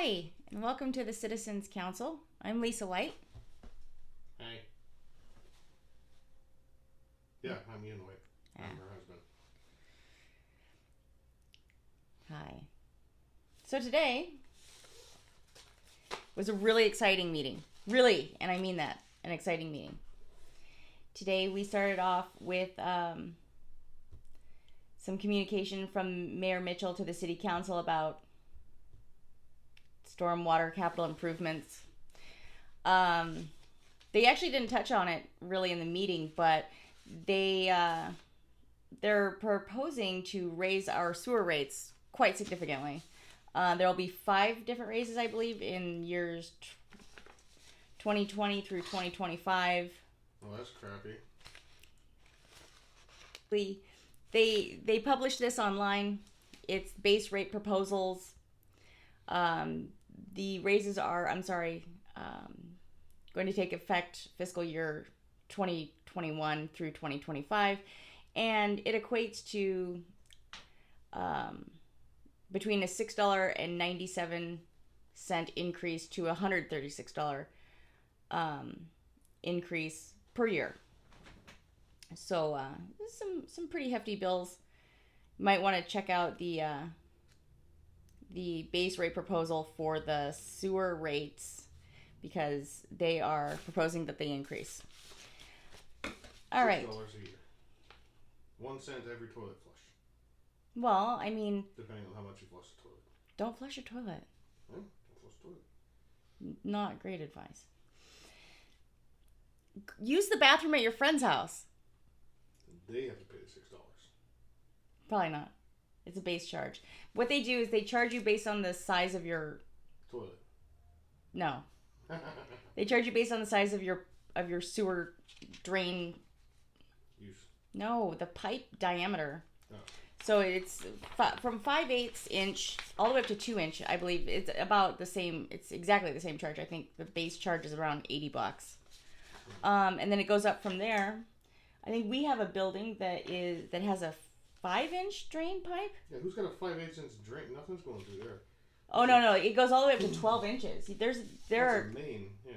Hi, and welcome to the Citizens Council. I'm Lisa White. Hey. Yeah, I'm Ian White. I'm her husband. Hi. So today was a really exciting meeting. Really, and I mean that, an exciting meeting. Today we started off with some communication from Mayor Mitchell to the City Council about stormwater capital improvements. They actually didn't touch on it really in the meeting, but they're proposing to raise our sewer rates quite significantly. There will be 5 different raises, I believe, in years 2020 through 2025. Well, that's crappy. They published this online. It's base rate proposals. The raises are, going to take effect fiscal year 2021 through 2025, and it equates to between a $6.97 increase to a $136 increase per year. So some pretty hefty bills. You might want to check out the base rate proposal for the sewer rates, because they are proposing that they increase. All right. $6 a year. 1 cent every toilet flush. Well, I mean, depending on how much you flush the toilet. Don't flush your toilet. Yeah, don't flush the toilet. Not great advice. Use the bathroom at your friend's house. They have to pay the $6. Probably not. It's a base charge. What they do is they charge you based on the size of your toilet. No. They charge you based on the size of your sewer drain. Use. No, the pipe diameter. Oh. So it's from 5/8 inch all the way up to 2 inch. I believe it's about the same. It's exactly the same charge. I think the base charge is around $80. And then it goes up from there. I think we have a building that has a 5-inch drain pipe. Yeah, who's got a 5/8 inch drain? Nothing's going through there. Oh no, it goes all the way up to 12 inches. There are main, yeah.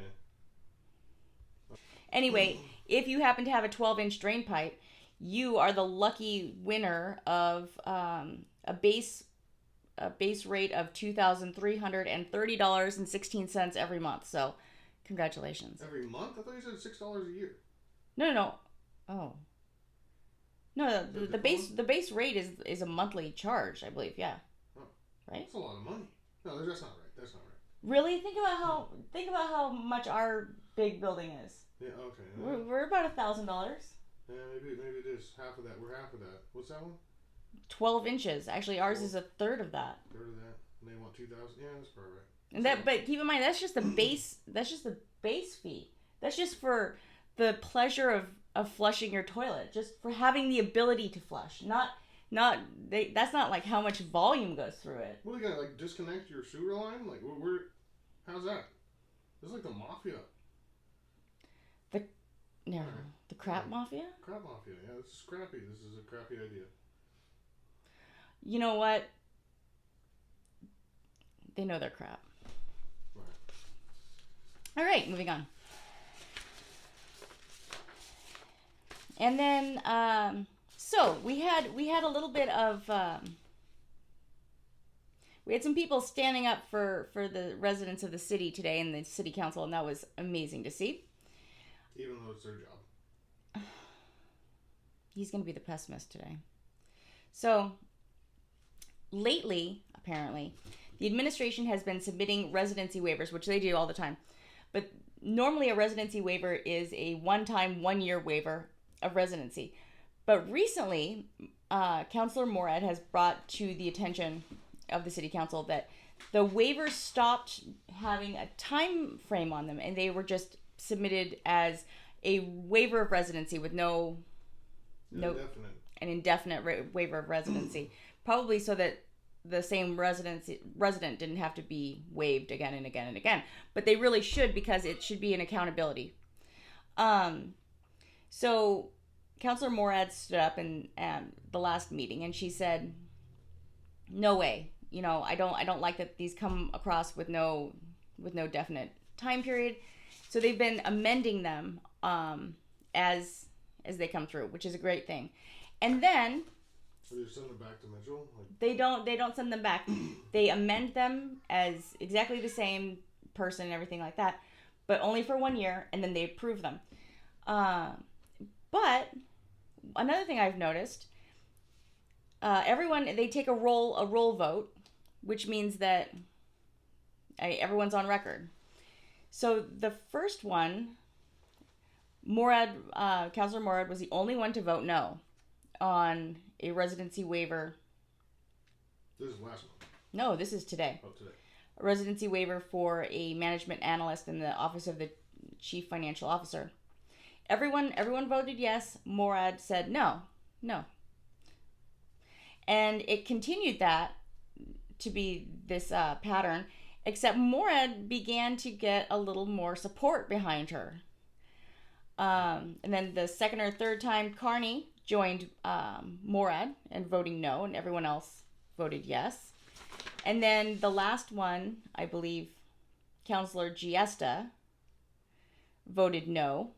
Anyway, if you happen to have a 12-inch drain pipe, you are the lucky winner of a base rate of $2,330.16 every month. So, congratulations. Every month? I thought you said $6 a year. No. Oh. No, the base rate is a monthly charge, I believe. Yeah. Oh. Right? That's a lot of money. No, that's not right. That's not right. Really? Think about how much our big building is. Yeah. Okay. We're about $1,000. Yeah, maybe it is half of that. We're half of that. What's that one? 12 inches. Actually, ours is a third of that. Third of that. And they want 2,000. Yeah, that's probably right. And but keep in mind, that's just the base. That's just the base fee. That's just for the pleasure of flushing your toilet, just for having the ability to flush. That's not like how much volume goes through it. What, they gotta like disconnect your sewer line? Like how's that? This is like the mafia. The crap mafia? Crap mafia, yeah, this is crappy. This is a crappy idea. You know what? They know their crap. Right. All right, moving on. And then, so we had a little bit of, we had some people standing up for the residents of the city today in the city council, and that was amazing to see. Even though it's their job. He's going to be the pessimist today. So, lately, apparently, the administration has been submitting residency waivers, which they do all the time. But normally a residency waiver is a one-time, 1-year waiver of residency. But recently, Councillor Morad has brought to the attention of the City Council that the waivers stopped having a time frame on them, and they were just submitted as a waiver of residency with an indefinite waiver of residency, probably so that the same resident didn't have to be waived again and again and again. But they really should, because it should be an accountability. So Councillor Morad stood up in the last meeting, and she said, "No way. I don't like that these come across with no definite time period. So they've been amending them as they come through, which is a great thing. And then So you send them back to Mitchell? they don't send them back. They amend them as exactly the same person and everything like that, but only for 1 year, and then they approve them. But another thing I've noticed, everyone, they take a roll vote, which means that everyone's on record. So the first one, Councillor Morad was the only one to vote no on a residency waiver. This is last month. No, this is today. Oh, today. A residency waiver for a management analyst in the office of the chief financial officer. Everyone voted yes. Morad said no. And it continued that to be this pattern, except Morad began to get a little more support behind her. And then the second or third time, Carney joined Morad in voting no, and everyone else voted yes. And then the last one, I believe, Councillor Giesta voted no.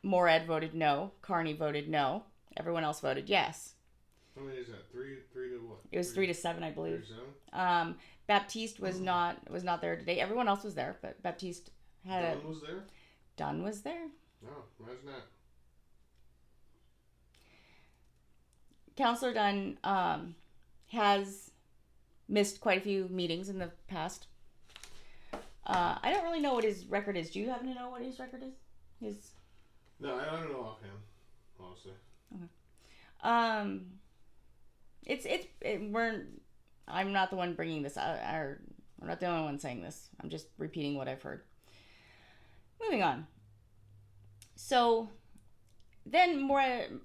Morad voted no. Carney voted no. Everyone else voted yes. How many is that? Three to what? It was 3-7, I believe. 3-7? Baptiste was not there today. Everyone else was there, but Baptiste had Dunn was there? Dunn was there. Oh, imagine that. Councillor Dunn has missed quite a few meetings in the past. I don't really know what his record is. Do you happen to know what his record is? No, I don't know offhand, honestly. Okay. I'm not the one bringing this out, or I'm not the only one saying this. I'm just repeating what I've heard. Moving on. So then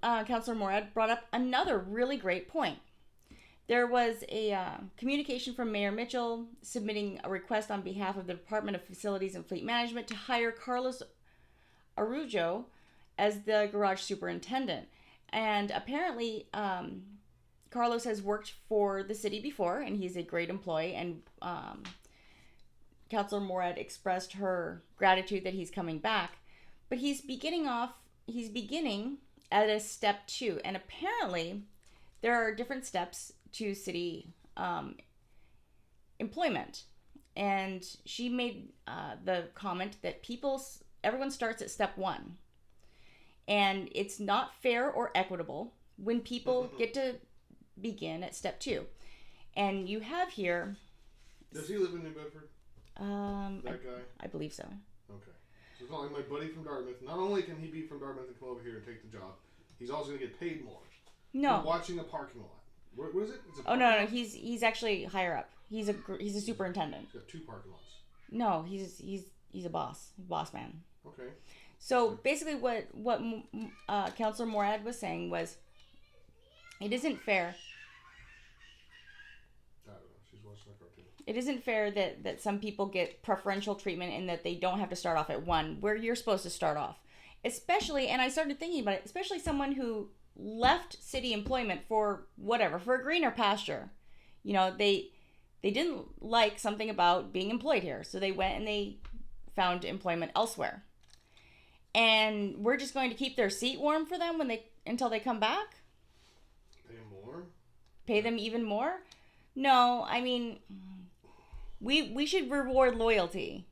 Councillor Morad brought up another really great point. There was a communication from Mayor Mitchell submitting a request on behalf of the Department of Facilities and Fleet Management to hire Carlos Arujo as the garage superintendent. And apparently, Carlos has worked for the city before, and he's a great employee. And Councillor Morad expressed her gratitude that he's coming back. But he's beginning at a step 2. And apparently, there are different steps to city employment. And she made the comment that everyone starts at step 1. And it's not fair or equitable when people get to begin at step 2. And you have here... Does he live in New Bedford? That guy? I believe so. Okay. So it's not like my buddy from Dartmouth. Not only can he be from Dartmouth and come over here and take the job, he's also going to get paid more. No. For watching a parking lot. What is it? No. He's actually higher up. He's a superintendent. He's got 2 parking lots. No, he's a boss man. Okay. So basically, what Councillor Morad was saying was, it isn't fair. I don't know. She's watching a cartoon. It isn't fair that some people get preferential treatment and that they don't have to start off at 1 where you're supposed to start off. Especially, and I started thinking about it, especially someone who left city employment for a greener pasture. They didn't like something about being employed here, so they went and they found employment elsewhere. And we're just going to keep their seat warm for them until they come back? Pay more? Pay them even more? No, I mean, we should reward loyalty.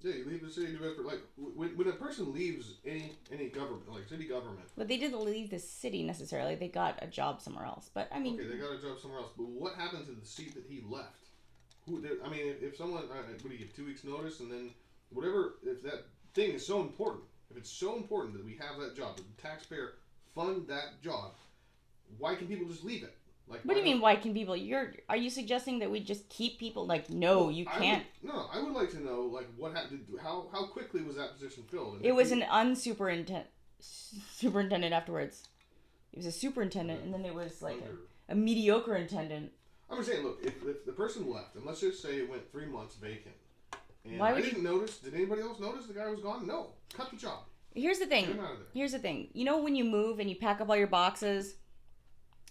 Yeah, you leave the city of New Bedford. Like, when a person leaves any government, like city government... But they didn't leave the city necessarily. They got a job somewhere else. But, I mean... Okay, they got a job somewhere else. But what happened to the seat that he left? If someone... what do you give, 2 weeks notice? And then whatever... If that thing is so important, if it's so important that we have that job, that the taxpayer fund that job, why can people just leave it? Like, what do you mean, why can people? Are you suggesting that we just keep people? Like, no, you can't. I would like to know, like, what happened. How quickly was that position filled? It was an superintendent afterwards. It was a superintendent, and then it was like a mediocre intendant. I'm just saying, look, if the person left, and let's just say it went 3 months vacant, and Why would I didn't notice. Did anybody else notice the guy was gone? No, cut the job. Here's the thing. Get him out of there. Here's the thing. When you move and you pack up all your boxes,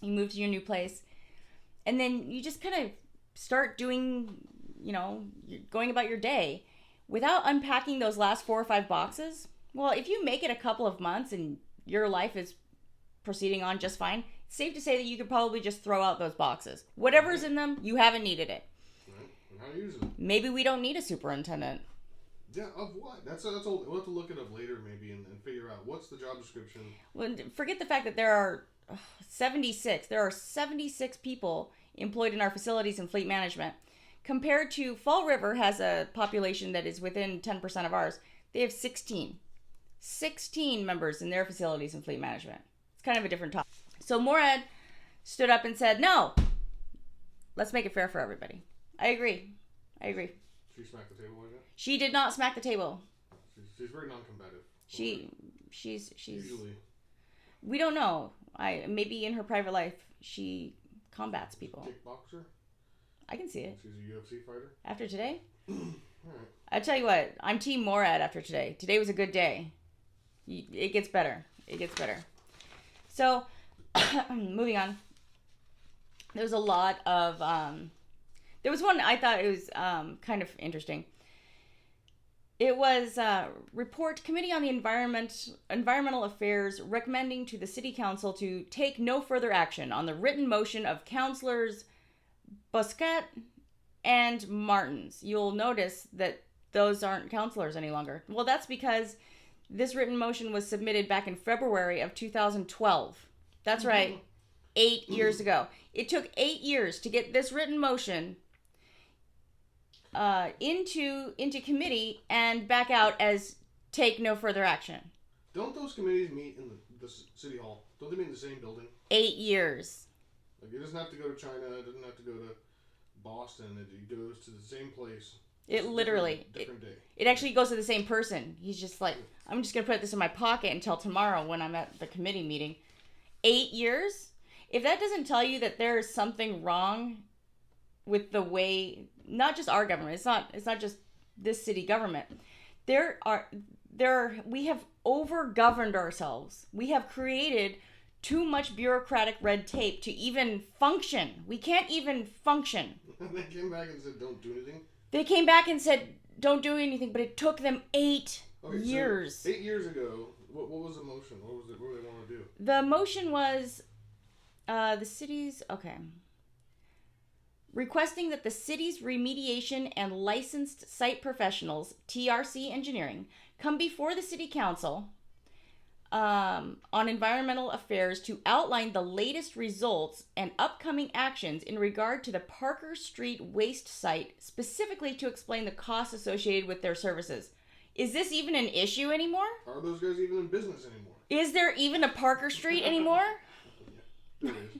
you move to your new place, and then you just kind of start doing, going about your day without unpacking those last 4 or 5 boxes. Well, if you make it a couple of months and your life is proceeding on just fine, it's safe to say that you could probably just throw out those boxes. Whatever's in them, you haven't needed it. Right. And how to use it. Maybe we don't need a superintendent. Yeah, of what? That's all. We'll have to look it up later maybe and figure out what's the job description. Well, forget the fact that there are 76. There are 76 people employed in our facilities and fleet management. Compared to Fall River has a population that is within 10% of ours. They have 16. 16 members in their facilities and fleet management. It's kind of a different topic. So Morad stood up and said, no, let's make it fair for everybody. I agree. She smacked the table like that? She did not smack the table. She's very non-combative. She's Usually. We don't know. Maybe in her private life she combats people. Kickboxer? I can see it. She's a UFC fighter? After today? Alright. I tell you what, I'm Team Morad after today. Today was a good day. It gets better. So, moving on. There was a lot of there was one I thought it was kind of interesting. It was report Committee on the Environmental Affairs recommending to the City Council to take no further action on the written motion of Councilors Busquet and Martins. You'll notice that those aren't councilors any longer. Well, that's because this written motion was submitted back in February of 2012. That's right. 8 years ago. It took 8 years to get this written motion into committee and back out as take no further action. Don't those committees meet in the city hall? Don't they meet in the same building? 8 years. Like, it doesn't have to go to China. It doesn't have to go to Boston. It goes to the same place. It literally, different day. It actually goes to the same person. He's just like, I'm just going to put this in my pocket until tomorrow when I'm at the committee meeting. 8 years? If that doesn't tell you that there is something wrong with the way, not just our government, it's not just this city government. We have over-governed ourselves. We have created too much bureaucratic red tape to even function. We can't even function. They came back and said, don't do anything? They came back and said, don't do anything, but it took them 8 years. So 8 years ago, what was the motion? What did they want to do? The motion was the city's, requesting that the city's remediation and licensed site professionals, TRC Engineering, come before the city council on environmental affairs to outline the latest results and upcoming actions in regard to the Parker Street waste site, specifically to explain the costs associated with their services. Is this even an issue anymore? Are those guys even in business anymore? Is there even a Parker Street anymore? Yeah, there is.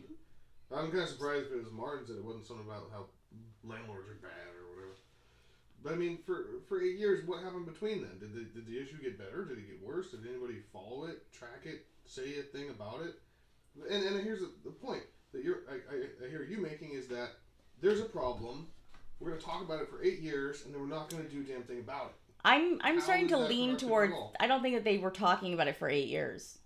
I'm kind of surprised if it was Martin said it wasn't something about how landlords are bad or whatever. But I mean, for 8 years, what happened between then? Did the issue get better? Did it get worse? Did anybody follow it, track it, say a thing about it? And here's the point that I hear you making is that there's a problem. We're going to talk about it for 8 years, and then we're not going to do a damn thing about it. I'm starting to lean towards. I don't think that they were talking about it for 8 years.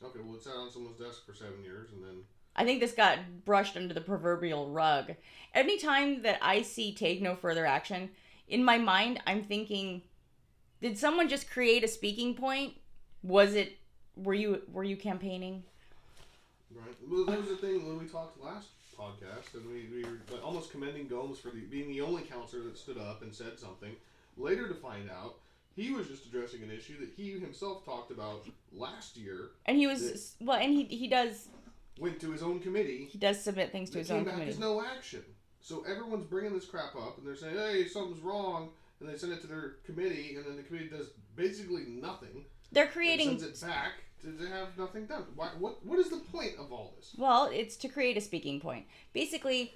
Okay, well, it sat on someone's desk for 7 years, and then. I think this got brushed under the proverbial rug. Anytime that I see take no further action, in my mind, I'm thinking, did someone just create a speaking point? Were you campaigning? Right. Well, that was the thing when we talked last podcast, and we were almost commending Gomes for being the only counselor that stood up and said something. Later to find out, he was just addressing an issue that he himself talked about last year. And he was, and he does. Went to his own committee. He does submit things to his own committee. There's no action. So everyone's bringing this crap up, and they're saying, hey, something's wrong, and they send it to their committee, and then the committee does basically nothing. They're creating. And sends it back to have nothing done. What is the point of all this? Well, it's to create a speaking point. Basically,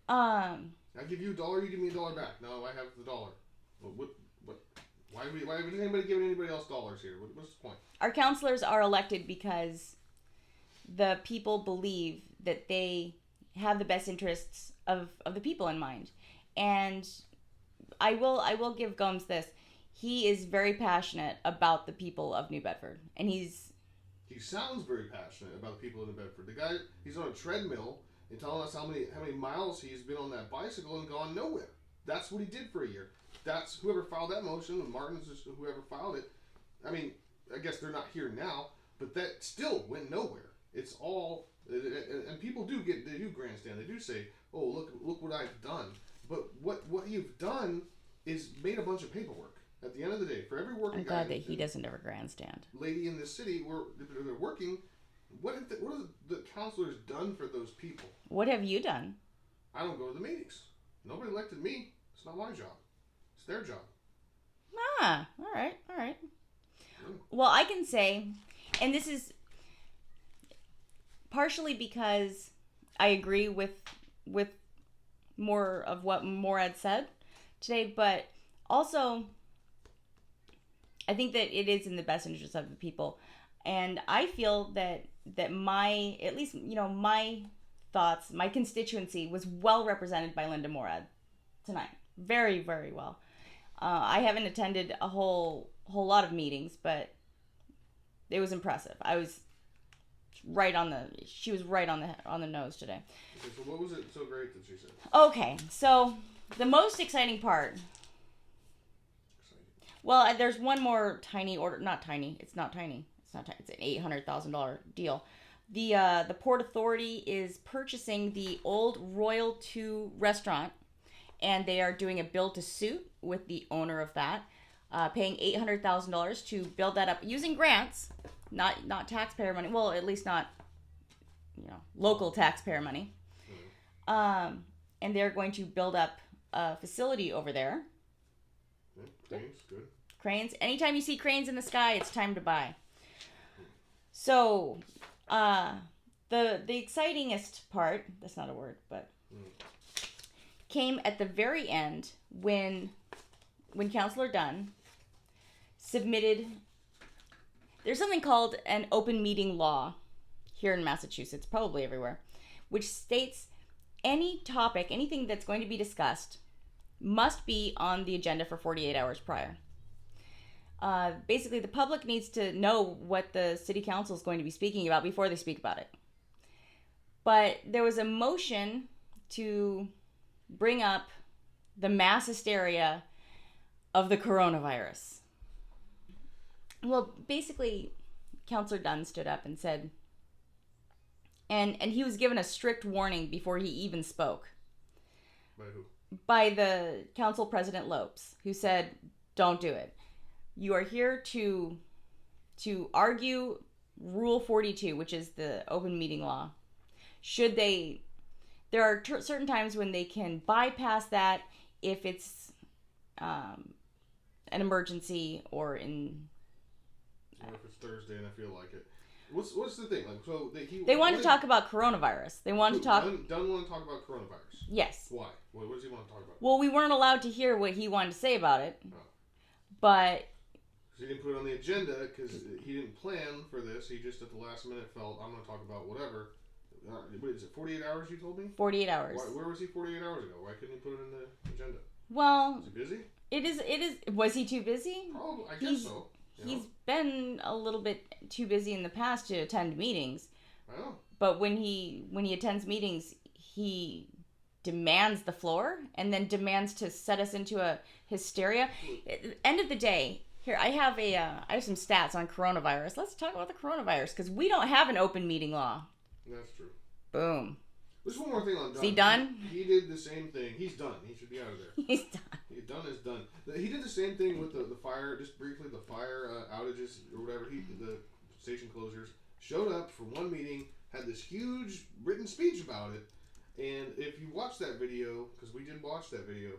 I give you $1, you give me $1 back. No, I have the $1. Well, why is anybody giving anybody else dollars here? What's the point? Our counselors are elected because the people believe that they have the best interests of the people in mind. And I will give Gomes this. He is very passionate about the people of New Bedford. And he sounds very passionate about the people of New Bedford. The guy, he's on a treadmill and telling us how many miles he's been on that bicycle and gone nowhere. That's what he did for a year. That's whoever filed that motion, Martin's, whoever filed it. I mean, I guess they're not here now, but that still went nowhere. It's all, and people do grandstand. They do say, "Oh, look what I've done." But what you've done is made a bunch of paperwork. At the end of the day, for every working I'm glad that he doesn't ever grandstand. Lady in this city, where they're working, what have the counselors done for those people? What have you done? I don't go to the meetings. Nobody elected me. It's not my job. It's their job. Ah, all right. Well, I can say, and this is partially because I agree with more of what Morad said today, but also I think that it is in the best interest of the people, and I feel that my, at least, my thoughts, my constituency was well represented by Linda Morad tonight. Very, very well. I haven't attended a whole lot of meetings, but it was impressive. She was right on the nose today. Okay, so what was it so great that she said? Okay, so the most exciting part. Well, there's one more tiny order. Not tiny. It's not tiny. It's not tiny. It's an $800,000 deal. The Port Authority is purchasing the old Royal 2 restaurant, and they are doing a build to suit with the owner of that, paying $800,000 to build that up using grants, not taxpayer money. Well, at least not local taxpayer money. And they're going to build up a facility over there. Cranes, good. Cranes. Anytime you see cranes in the sky, it's time to buy. So, the excitingest part, that's not a word, but came at the very end when Councillor Dunn submitted, there's something called an open meeting law here in Massachusetts, probably everywhere, which states any topic, anything that's going to be discussed, must be on the agenda for 48 hours prior. Basically, the public needs to know what the city council is going to be speaking about before they speak about it. But there was a motion to bring up the mass hysteria of the coronavirus. Well, basically, Councillor Dunn stood up and said, and he was given a strict warning before he even spoke. By who? By the council president Lopes, who said, "Don't do it. You are here to argue Rule 42, which is the open meeting law. There are certain times when they can bypass that if it's an emergency or in. Or if it's Thursday and I feel like it. What's the thing? Like, so they wanted to talk about coronavirus. They wanted to talk. Dunn want to talk about coronavirus. Yes. Why? What does he want to talk about? Well, we weren't allowed to hear what he wanted to say about it. Oh. But he didn't put it on the agenda because he didn't plan for this. He just at the last minute felt, I'm going to talk about whatever. What is it, 48 hours you told me? 48 hours. Where was he 48 hours ago? Why couldn't he put it in the agenda? Well, was he busy? It is. Was he too busy? Probably, I guess so. He's been a little bit too busy in the past to attend meetings. I know. But when he attends meetings, he demands the floor and then demands to set us into a hysteria. At the end of the day, here I have some stats on coronavirus. Let's talk about the coronavirus because we don't have an open meeting law. That's true. Boom. There's one more thing on Dunn. Is he done? He did the same thing. He's done. He should be out of there. He's done. Dunn is done. He did the same thing with the fire, just briefly, the fire outages or whatever. The station closures showed up for one meeting, had this huge written speech about it. And if you watch that video, because we did watch that video,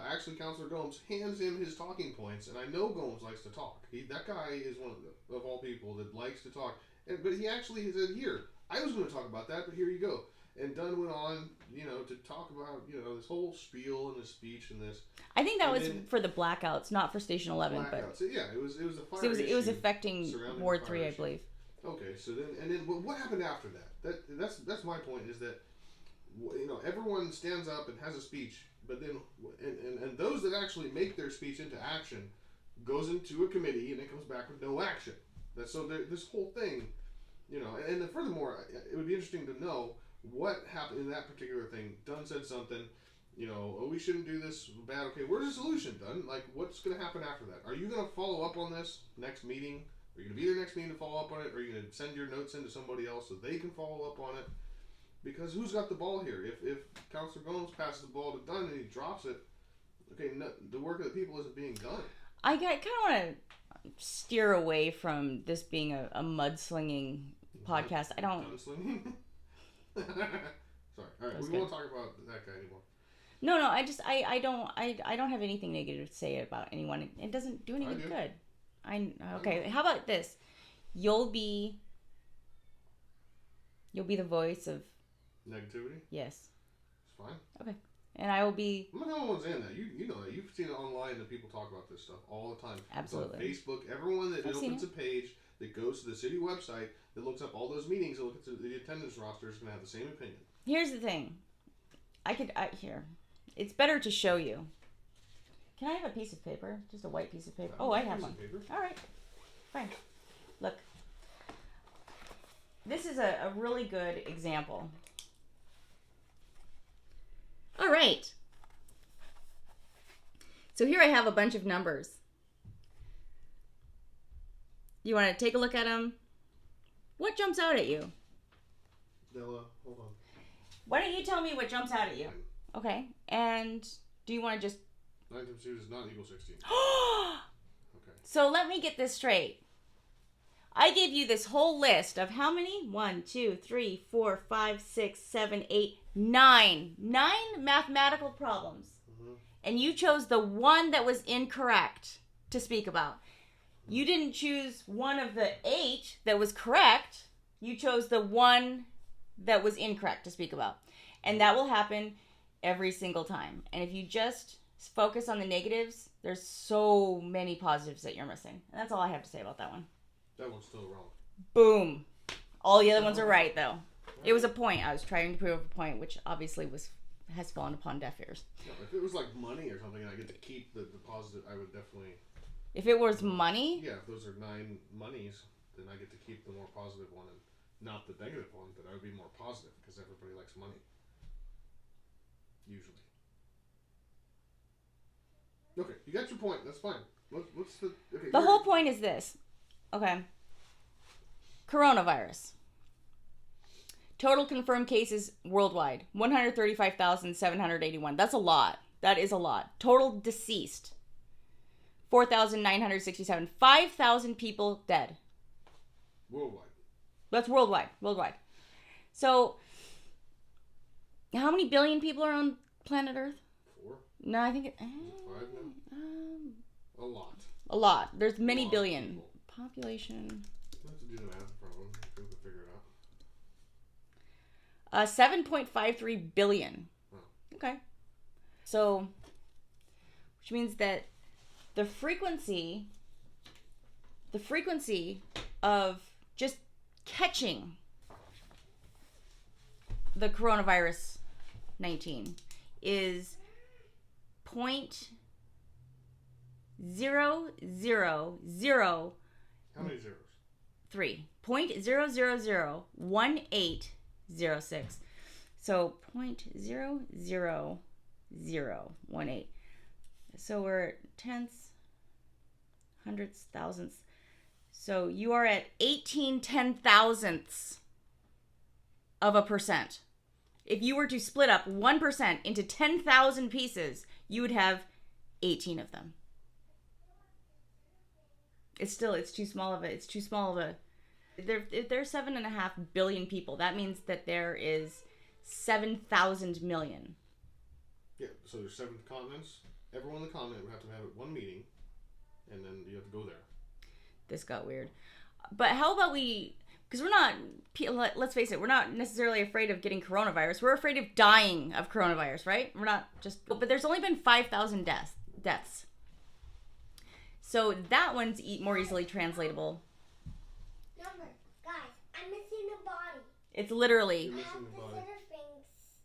actually Councillor Gomes hands him his talking points. And I know Gomes likes to talk. That guy is one of all people that likes to talk. But he actually said, here, I was going to talk about that, but here you go. And Dunn went on, to talk about, this whole spiel and his speech and this. I think that was for the blackouts, not for Station 11. Blackouts. But So, yeah, it was a fire issue. It was affecting Ward 3, I believe. Okay, so then what happened after that? That's my point is that, everyone stands up and has a speech, but then and those that actually make their speech into action goes into a committee and it comes back with no action. This whole thing, and furthermore, it would be interesting to know what happened in that particular thing. Dunn said something, oh, we shouldn't do this bad. Okay, where's the solution, Dunn? Like, what's going to happen after that? Are you going to follow up on this next meeting? Are you going to be there next meeting to follow up on it? Or are you going to send your notes in to somebody else so they can follow up on it? Because who's got the ball here? If Councilor Gomes passes the ball to Dunn and he drops it, okay, the work of the people isn't being done. I kind of want to steer away from this being a mudslinging podcast. I don't. Mudslinging? Sorry. All right, we won't talk about that guy anymore. No. I don't have anything negative to say about anyone. It doesn't do any good. Okay. How about this? You'll be the voice of negativity. Yes. It's fine. Okay. And I will be. I'm not the only one saying that. You know that. You've seen it online that people talk about this stuff all the time. Absolutely. It's on Facebook. Everyone that opens a page that goes to the city website that looks up all those meetings and looks at the attendance roster is going to have the same opinion. Here's the thing. Here. It's better to show you. Can I have a piece of paper? Just a white piece of paper? Oh, I have one. All right. Fine. Look. This is a really good example. All right. So here I have a bunch of numbers. You want to take a look at them? What jumps out at you? Della, hold on. Why don't you tell me what jumps out at you? Okay. And do you want to just... 9 times 2 does not equal 16. Okay. So let me get this straight. I gave you this whole list of how many? 1, 2, 3, 4, 5, 6, 7, 8, 9. 9 mathematical problems. Mm-hmm. And you chose the one that was incorrect to speak about. You didn't choose one of the 8 that was correct. You chose the one that was incorrect to speak about. And that will happen every single time. And if you just focus on the negatives, there's so many positives that you're missing. And that's all I have to say about that one. That one's still wrong. Boom. All the other ones are right, though. It was a point. I was trying to prove a point, which obviously has fallen upon deaf ears. Yeah, if it was like money or something and I get to keep the positive, I would definitely... If it was money? Yeah, if those are 9 monies, then I get to keep the more positive one and not the negative one, but I would be more positive because everybody likes money. Usually. Okay, you got your point. That's fine. What's the... Okay, the whole point is this. Okay. Coronavirus. Total confirmed cases worldwide, 135,781. That's a lot. That is a lot. Total deceased, 4,967. 5,000 people dead. Worldwide. That's worldwide. Worldwide. So, how many billion people are on planet Earth? 4? No, I think it... 5 now? A lot. A lot. There's many billion. Population. I have to do the math problem. We can figure it out. 7.53 billion. Oh. Okay. So, which means that the frequency of just catching the coronavirus 19 is 0.000 How many zeros? 3. 0.0001806. So 0.00018. So we're at tenths, hundredths, thousandths. So you are at 18 ten-thousandths of a percent. If you were to split up 1% into 10,000 pieces, you would have 18 of them. It's too small of a, if there's 7.5 billion people, that means that there is 7,000 million. Yeah, so there's 7 continents. Everyone on the continent would have to have one meeting, and then you have to go there. This got weird. But how about because we're not, let's face it, we're not necessarily afraid of getting coronavirus. We're afraid of dying of coronavirus, right? We're not just, but there's only been 5,000 deaths. So that one's more easily translatable. Number, guys, I'm missing a body. It's literally. You're missing the body.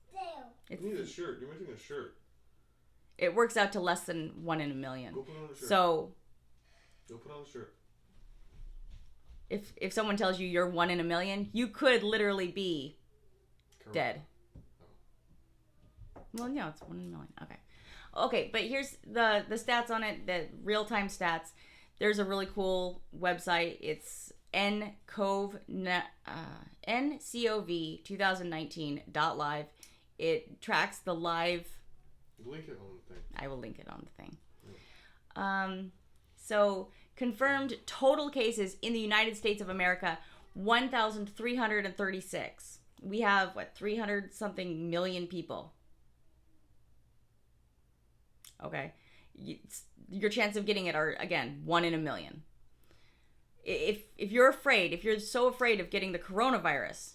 Still. You need a shirt. You're missing a shirt. It works out to less than 1 in a million. Go put on a shirt. So. Go put on a shirt. If someone tells you you're 1 in a million, you could literally be Correct. dead. Well, no, it's 1 in a million. Okay. Okay, but here's the stats on it, the real-time stats. There's a really cool website. It's ncov2019.live. It tracks the live... Link it on the thing. I will link it on the thing. So, confirmed total cases in the United States of America, 1,336. We have, 300-something million people. Okay. Your chance of getting it are, again, 1 in a million. If you're afraid, if you're so afraid of getting the coronavirus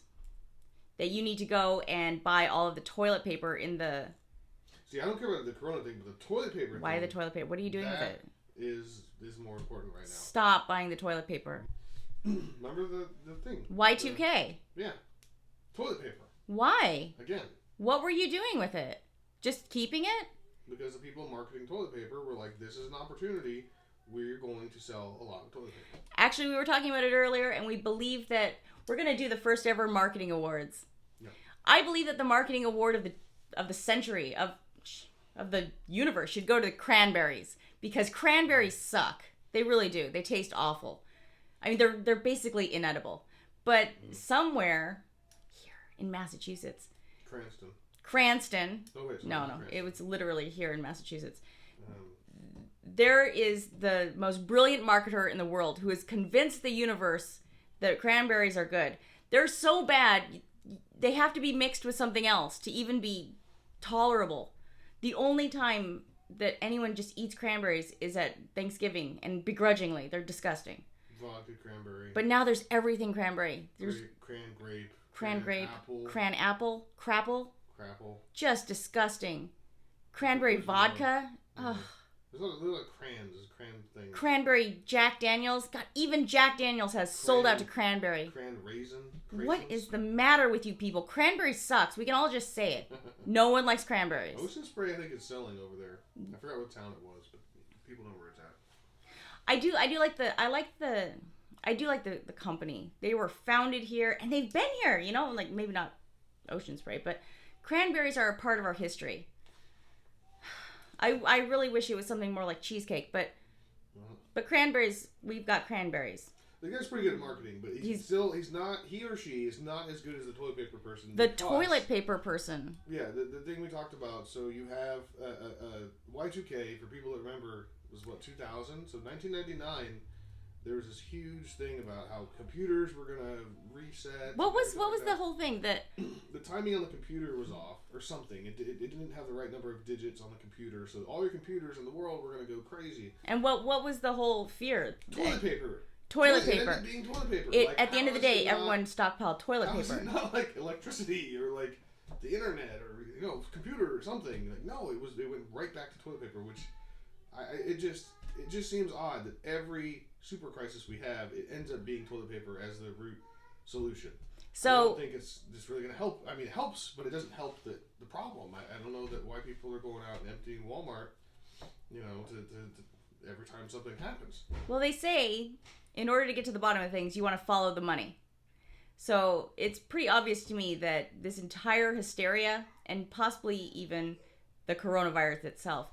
that you need to go and buy all of the toilet paper in the... See, I don't care about the corona thing, but the toilet paper Why thing... the toilet paper? What are you doing with it? Is more important right now. Stop buying the toilet paper. Remember the thing? Y2K. Yeah. Toilet paper. Why? Again. What were you doing with it? Just keeping it? Because the people marketing toilet paper were like, this is an opportunity. We're going to sell a lot of toilet paper. Actually, we were talking about it earlier, and we believe that we're going to do the first ever marketing awards. Yeah. I believe that the marketing award of the century, of the universe, should go to the cranberries. Because cranberries suck. They really do. They taste awful. I mean, they're basically inedible. But somewhere here in Massachusetts... Cranston. Oh, wait. No. Cranston. It was literally here in Massachusetts. There is the most brilliant marketer in the world who has convinced the universe that cranberries are good. They're so bad, they have to be mixed with something else to even be tolerable. The only time that anyone just eats cranberries is at Thanksgiving, and begrudgingly. They're disgusting. Vodka cranberry. But now there's everything cranberry. There's cran grape. apple, crapple. Just disgusting. Cranberry vodka. Ugh. There's a little crayons. There's a cran thing. Cranberry Jack Daniels. God, even Jack Daniels has sold out to cranberry. Cran raisin. What is the matter with you people? Cranberry sucks. We can all just say it. No one likes cranberries. Ocean Spray, I think, is selling over there. I forgot what town it was, but people know where it's at. I do like the company. They were founded here, and they've been here. You know, like maybe not Ocean Spray, but cranberries are a part of our history. I really wish it was something more like cheesecake, but cranberries, we've got cranberries. The guy's pretty good at marketing, but he or she is not as good as the toilet paper person. The toilet paper person. Yeah, the thing we talked about. So you have Y2K, for people that remember, was what, 2000? So 1999, there was this huge thing about how computers were going to reset. What was the whole thing that... The timing on the computer was off, or something. It didn't have the right number of digits on the computer, so all your computers in the world were going to go crazy. And what was the whole fear? Toilet paper. Toilet paper. It ended up being toilet paper. At the end of the day, everyone stockpiled toilet paper. It's not like electricity or like the internet or computer or something. Like, no, it went right back to toilet paper, which it just seems odd that every super crisis we have, it ends up being toilet paper as the root solution. So I don't think it's just really going to help. I mean, it helps, but it doesn't help the problem. I don't know why people are going out and emptying Walmart, to every time something happens. Well, they say in order to get to the bottom of things, you want to follow the money. So it's pretty obvious to me that this entire hysteria, and possibly even the coronavirus itself,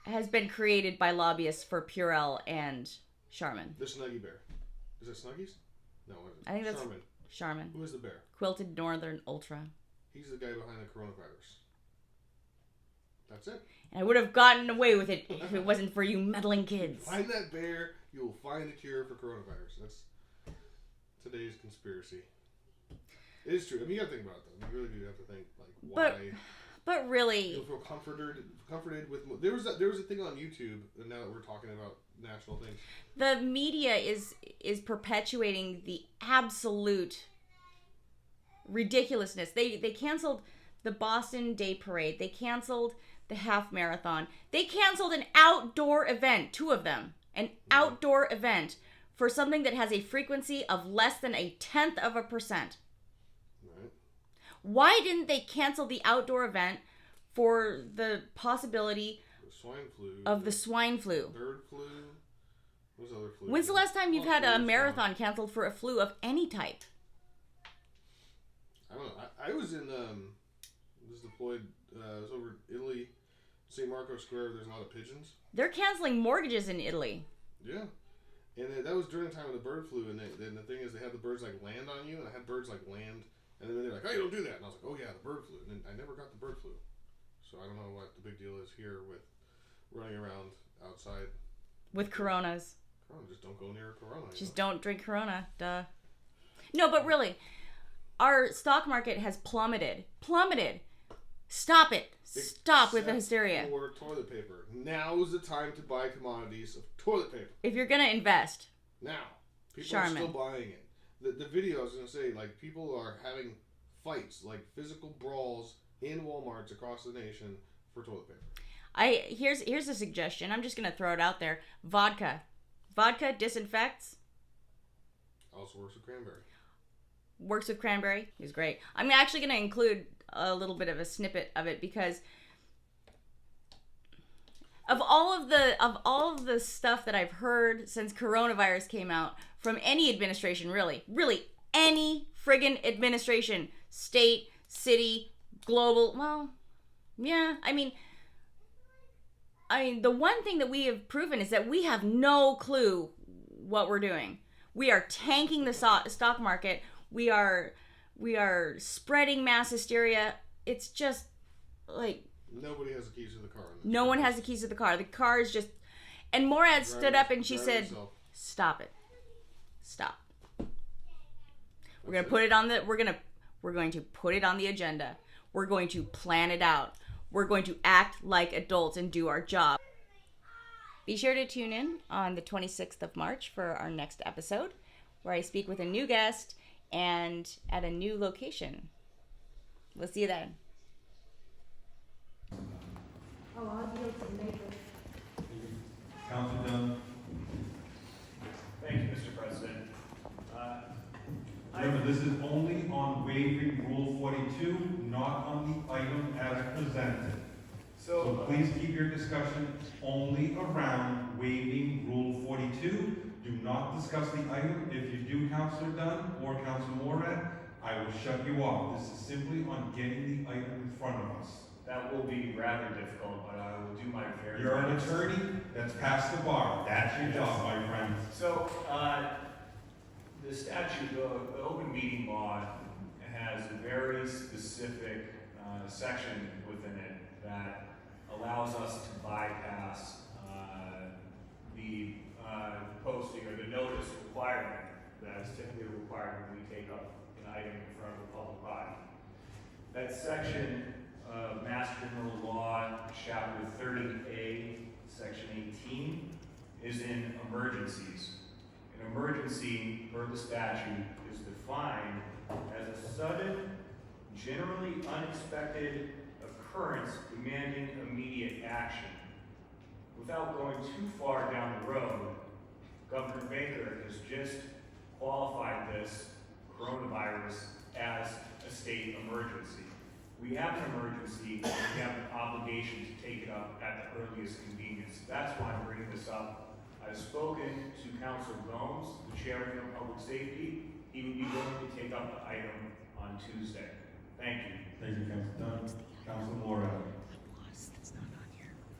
has been created by lobbyists for Purell and Charmin. The Snuggie Bear. Is it Snuggies? No, what is it? I think that's Charmin. Charmin. Who is the bear? Quilted Northern Ultra. He's the guy behind the coronavirus. That's it. And I would have gotten away with it if it wasn't for you meddling kids. Find that bear, you will find the cure for coronavirus. That's today's conspiracy. It is true. I mean, you gotta think about it, though. You really do have to think, like, why... But really... You'll feel comforted with... There was a thing on YouTube, and now that we're talking about national things. The media is perpetuating the absolute ridiculousness. They canceled the Boston Day Parade. They canceled the half marathon. They canceled an outdoor event, 2 of them. An outdoor event for something that has a frequency of less than 0.1%. Why didn't they cancel the outdoor event for the possibility of the swine flu? Bird flu? What was the other flu? When's the last time you've had a marathon canceled for a flu of any type? I don't know. deployed. It was over Italy, St. Marco Square. There's a lot of pigeons. They're canceling mortgages in Italy. Yeah. And that was during the time of the bird flu, and then the thing is, they had the birds like land on you, and I had birds like land, and then they're like, "Hey, don't do that," and I was like, "Oh yeah, the bird flu," and then I never got the bird flu, so I don't know what the big deal is here with running around outside With Coronas. Corona. Just don't go near a Corona. Just don't drink Corona. Duh. No, but really, our stock market has plummeted. Plummeted. Stop it. Stop with the hysteria. For toilet paper. Now's the time to buy commodities of toilet paper. If you're gonna invest, Now. People Charmin. are still buying it. The video I was going to say, like, people are having fights, like physical brawls in Walmarts across the nation for toilet paper. here's a suggestion. I'm just gonna throw it out there. Vodka disinfects. Also works with cranberry. Works with cranberry is great. I'm actually gonna include a little bit of a snippet of it because of all of the stuff that I've heard since coronavirus came out from any administration, really any friggin' administration, state, city, global. Well, yeah. I mean, the one thing that we have proven is that we have no clue what we're doing. We are tanking the stock market. We are spreading mass hysteria. It's just like Nobody has the keys to the car. no one has the keys to the car. The car is just. And Morad stood up and she said, "Stop it, stop. We're gonna put it on the. We're going to put it on the agenda. We're going to plan it out. We're going to act like adults and do our job." Be sure to tune in on the 26th of March for our next episode, where I speak with a new guest and at a new location. We'll see you then. Oh, I'll yield to the neighbor. Councilor Dunn. Thank you, Mr. President. Remember, this is only on waiving Rule 42, not on the item as presented. So please keep your discussion only around waiving Rule 42. Do not discuss the item. If you do, Councilor Dunn or Councilor Morad, I will shut you off. This is simply on getting the item in front of us. That will be rather difficult, but I will do my very best. You're an attorney that's passed the bar. That's your job, my friend. So, the statute, the open meeting law, has a very specific section within it that allows us to bypass the posting or the notice requirement that is typically required when we take up an item in front of a public body. That section of Mass General Law, Chapter 30A, Section 18, is in emergencies. An emergency, per the statute, is defined as a sudden, generally unexpected occurrence demanding immediate action. Without going too far down the road, Governor Baker has just qualified this coronavirus as a state emergency. We have an emergency, and we have an obligation to take it up at the earliest convenience. That's why I'm bringing this up. I've spoken to Councilor Gomes, the chairman of Public Safety. He would be willing to take up the item on Tuesday. Thank you. Thank you, Councilor Dunn. Councilor Morad.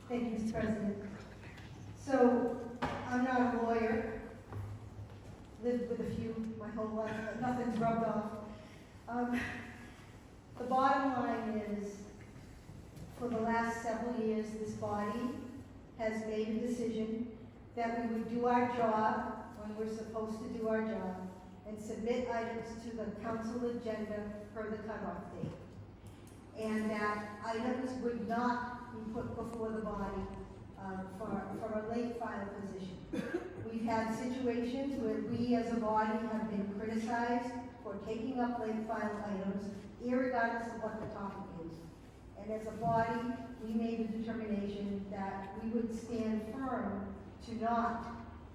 Thank you, Mr. President. So, I'm not a lawyer, lived with a few my whole life, but nothing's rubbed off. The bottom line is, for the last several years, this body has made a decision that we would do our job when we're supposed to do our job and submit items to the council agenda per the cutoff date. And that items would not be put before the body for a late file position. We've had situations where we as a body have been criticized for taking up late file items, irregardless of what the topic is. And as a body, we made a determination that we would stand firm to not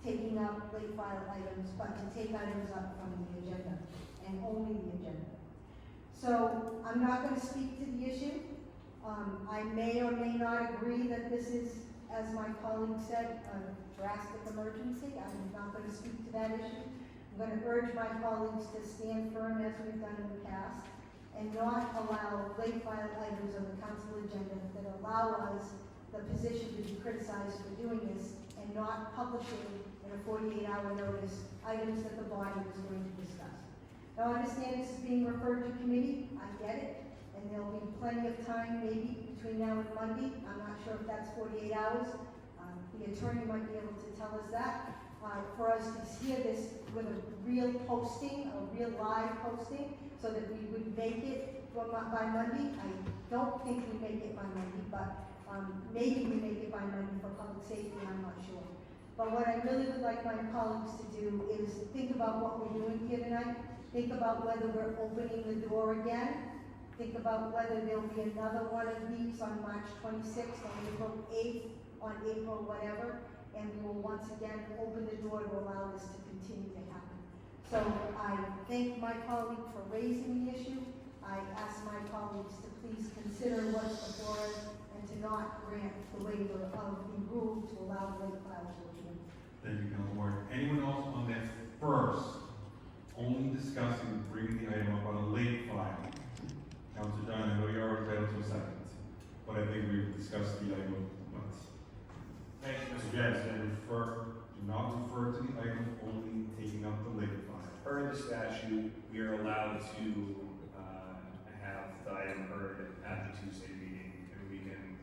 taking up late file items, but to take items up from the agenda, and only the agenda. So I'm not going to speak to the issue. I may or may not agree that this is, as my colleague said, a drastic emergency. I'm not going to speak to that issue. I'm going to urge my colleagues to stand firm as we've done in the past and not allow late filed items on the council agenda that allow us the position to be criticized for doing this and not publishing in a 48-hour notice items that the body was going to discuss. Now, I understand this is being referred to committee, I get it, and there'll be plenty of time maybe between now and Monday. I'm not sure if that's 48 hours. The attorney might be able to tell us that. For us to hear this with a real posting, a real live posting, so that we would make it by Monday. I don't think we make it by Monday, but maybe we make it by Monday for public safety, I'm not sure. But what I really would like my colleagues to do is think about what we're doing here tonight. Think about whether we're opening the door again. Think about whether there'll be another one of these on March 26th, on April 8th, on April whatever, and we will once again open the door to allow this to continue to happen. So I thank my colleague for raising the issue. I ask my colleagues to please consider what's before us and to not grant the waiver of the rule to allow late files to appear. Thank you, Councilor Ward. Anyone else on that first, only discussing bringing the item up on a late file? Councilor John, I know you're already entitled to a second, but I think we've discussed the item once. Thank you, Mr. Again, President. do not refer to the item, only taking up the late file. Per the statute, we are allowed to have the item heard at the Tuesday meeting, and we can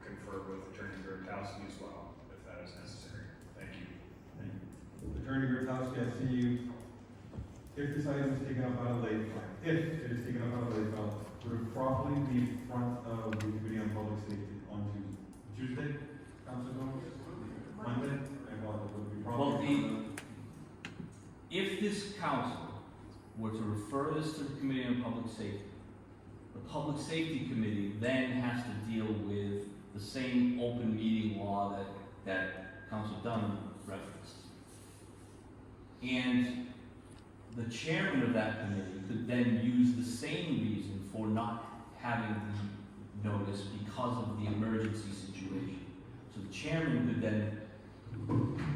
confer with Attorney Vertowski as well, if that is necessary. Thank you. Thank you. Attorney Vertowski, I see you. If this item is taken up on a late file, if it is taken up on a late file, would it properly be in front of the Committee on Public Safety on Tuesday? Councilor Gomes? Monday? I thought it would be properly. If this council were to refer this to the Committee on Public Safety, the Public Safety Committee then has to deal with the same open meeting law that Councilor Dunn referenced. And the chairman of that committee could then use the same reason for not having the notice because of the emergency situation. So the chairman could then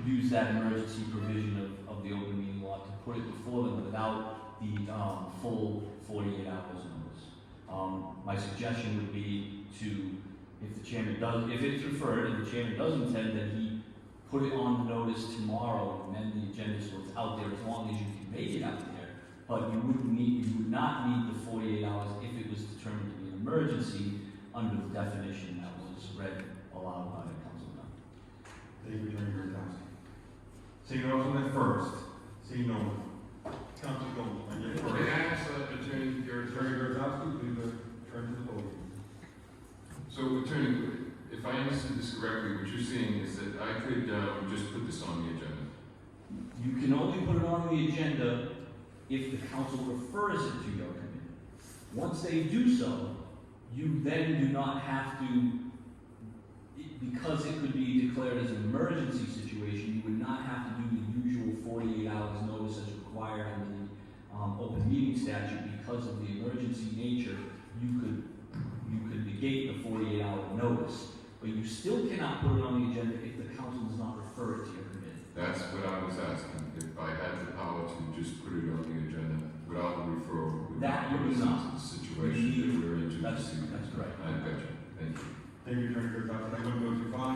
use that emergency provision of the open meeting law to put it before them without the full 48 hours notice. My suggestion would be to, if the chairman does, if it's referred and the chairman does intend that he put it on the notice tomorrow and amend the agenda so it's out there as long as you can make it out there. But you would not need the 48 hours if it was determined to be an emergency under the definition that was read aloud by the council. Thank you, Attorney Vertowski. Seeing no one at first, seeing no one. Councilor Gomes, on your first. Can I ask Attorney Attorney Vertowski, please turn to the podium. So, Attorney, if I understood this correctly, what you're saying is that I could just put this on the agenda. You can only put it on the agenda if the council refers it to your committee. Once they do so, you then do not have to, because it could be declared as an emergency situation, you would not have to do the usual 48 hours notice as required under the open meeting statute. Because of the emergency nature, you could negate the 48-hour notice, but you still cannot put it on the agenda if the council does not refer it to your committee. That's what I was asking. If I had the power to just put it on the agenda without the referral, would That not you put do us not. into the situation that we're into That's this evening. correct. I got you. Thank you. Thank you, Attorney Vertowski. Anyone go too far?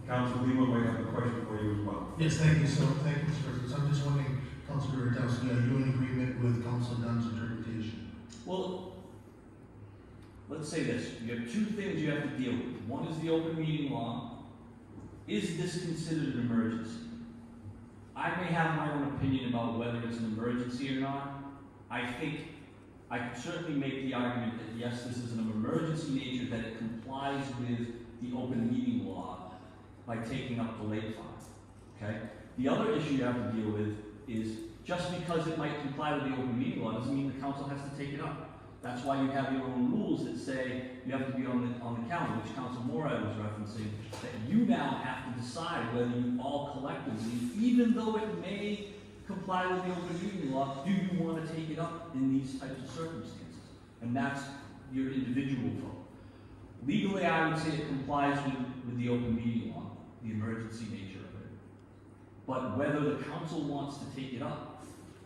Councilor Lima might have a question for you as well. Yes, thank you, sir. Thank you, Mr. President. So I'm just wondering, Councilor Vertowski, are you in agreement with Councilor Dunn's interpretation? Well, let's say this. You have two things you have to deal with. One is the open meeting law. Is this considered an emergency? I may have my own opinion about whether it's an emergency or not. I think I can certainly make the argument that yes, this is an emergency nature, that it complies with the open meeting law by taking up the late file. Okay? The other issue you have to deal with is just because it might comply with the open meeting law doesn't mean the council has to take it up. That's why you have your own rules that say you have to be on the calendar, which Council Morad was referencing, that you now have to decide whether you all collectively, even though it may comply with the open meeting law, do you want to take it up in these types of circumstances? And that's your individual vote. Legally, I would say it complies with the open meeting law, the emergency nature of it. But whether the council wants to take it up,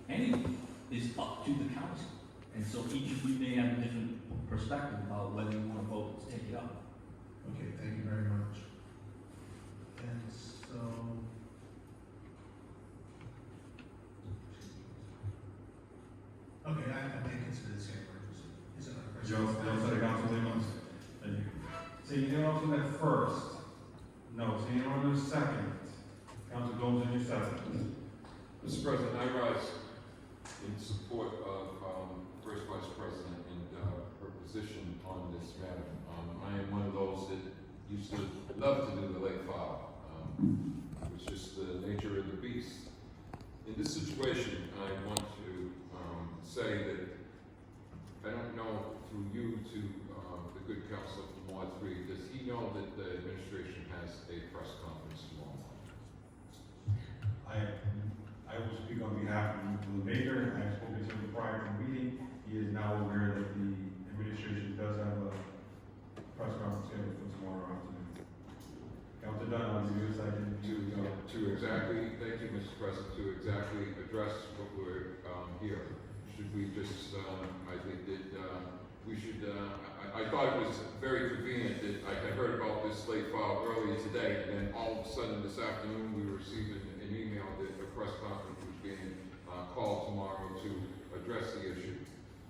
anything, is up to the council. And so each of you may have a different perspective about whether you want to vote to take it up. Okay, thank you very much. And so. Okay, I may consider the same emergency. Is it not? Joe, said Councilman Lehman. Thank you. Seeing anyone else on that first? No. Seeing anyone on the second? Council Gomes on your second. Mr. President, I rise in support of First Vice President and her position on this matter. I am one of those that used to love to do the late file. It was just the nature of the beast. In this situation, I want to say that I don't know through you to the good counsel from Ward 3, does he know that the administration has a press conference tomorrow morning? I will speak on behalf of the mayor. I have spoken to him prior to the meeting. He is now aware that the administration does have a press conference scheduled for tomorrow afternoon. Councilor Dunn, on the other side, To exactly, thank you, Mr. President, to exactly address what we're here. Should we just, I think that we should, I thought it was very convenient that I had heard about this late file earlier today, and then all of a sudden this afternoon we received an email that a press conference was being called tomorrow to address the issue.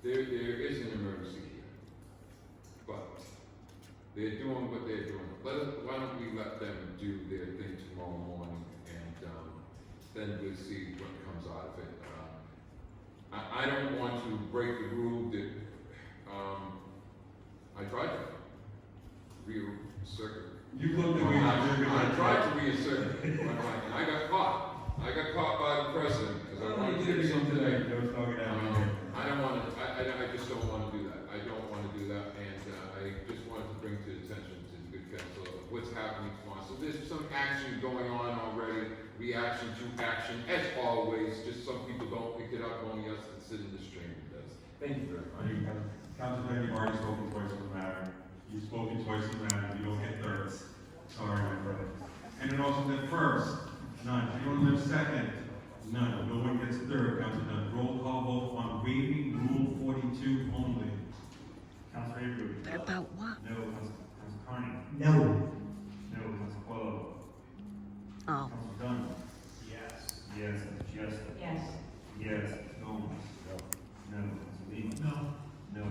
There is an emergency here, but they're doing what they're doing. Why don't we let them do their thing tomorrow morning, and then we'll see what comes out of it. I don't want to break the rule that I tried to reassert. you looked at me like you're I going tried to reassert it, and I got caught. I got caught by the president because I wanted to do something. today. Don't talk it down. I don't want to. I just don't want to do that. I don't want to do that, and I just wanted to bring to the attention to the good council of what's happening tomorrow. So there's some action going on already. Reaction to action, as always. Just some people don't pick it up. Only us that sit in this chamber does. Thank you very much. Councilman, you've already spoken twice on the matter. You've spoken twice on the matter. You don't get thirds. Sorry, my brother. Anyone else on that first? None. Anyone on that second? None. No one gets third. Councilman Dunn. Roll call vote on waiving Rule 42 only. Councilor Avery. About what? No. Councilor Carney. No. No. Councilor Coelho. Oh. Councilor Dunn. Yes. Yes. Councilor Jester. Yes. Yes. Gomes. No. No. Councilor Lehman. No. No.